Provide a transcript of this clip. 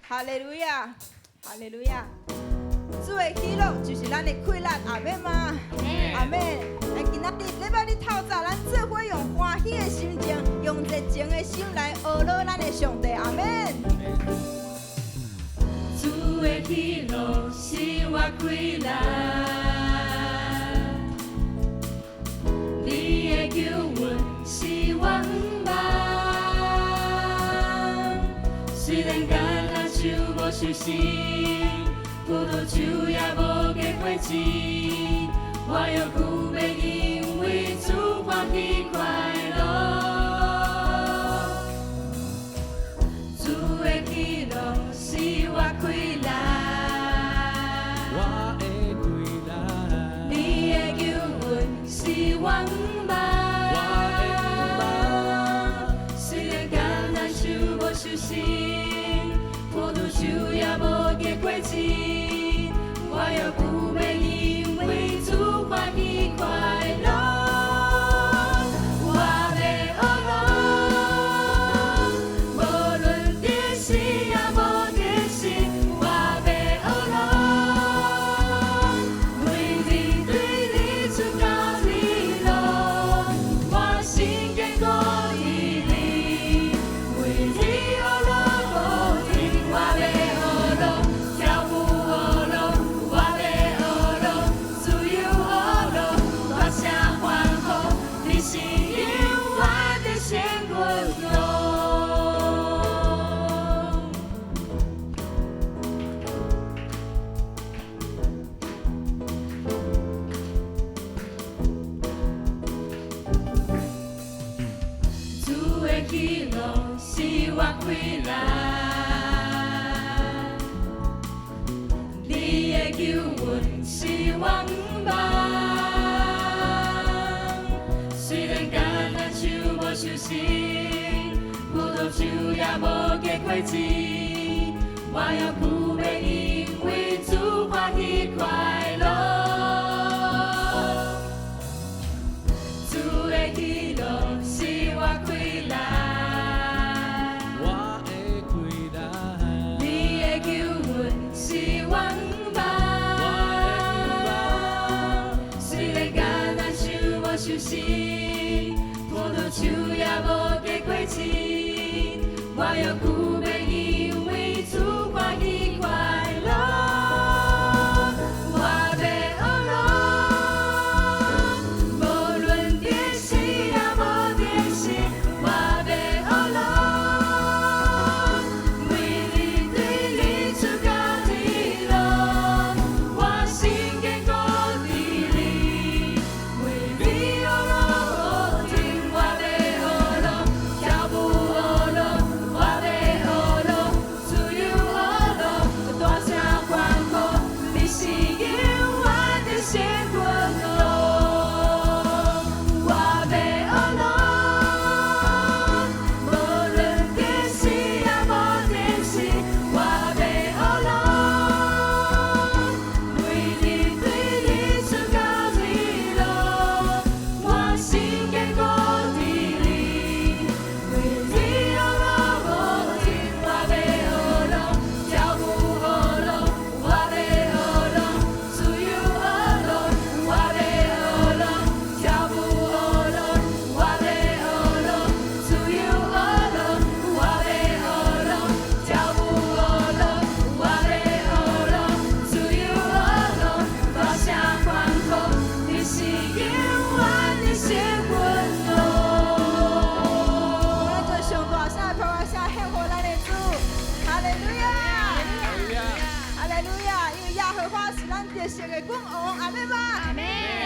哈利路亚，哈利路亚。主的喜乐就是咱的快乐，阿们吗？阿们。今仔日礼拜日透早，咱做伙用欢喜的心情，用热情的心来学乐咱的上帝，阿们。主的喜乐是我快乐，你的救恩是我盼望。虽然橄榄树无收成，葡萄树也无结果子，我又久要因为主欢喜快乐。主的喜乐是我快乐，我的快乐，你的救恩是我盼望。虽然橄榄树无收成，葡萄树也无结果子，我又久要因为主欢喜快乐。我要学乐，无论电视也无电视，我要学乐，为你对你出高你路，我心坚固依你，为你学乐不停，我要学乐，跳舞学乐，我要学乐，自由学乐，大声欢呼，你是永远的神棍咯。主的喜乐是我快乐，你的救恩是我盼。虽然橄榄树无收成，葡萄树也无结果子，我又久要因为主欢喜快乐。主的喜乐是我快乐，我的快乐，你的救恩是我盼。虽然橄榄树无收成，葡萄树也无结果子，我又久要因为主欢喜快乐。我要学乐，无论电视也无电视，我要学乐，为你对你出高你路，我心坚固依你，为你学乐不停，我要学乐，跳舞学乐，我要学乐，自由学乐，大声欢呼，你是永远的神棍咯。我要学乐，无论电视也无电视，我要学乐，为你对你出高你路，我心坚固依你，为你学乐不停，我要学乐，跳舞学乐，我要学乐，自由学乐，我要学乐，跳舞学乐，我要学乐，自由学乐，我要学乐，跳舞学乐，我要学乐，自由学乐，大声欢呼，你是永远的神棍咯。咱做上大声、大声献给咱的主，哈利路亚，哈利路亚，因为耶和华是咱得胜的君王，阿们吗？阿们。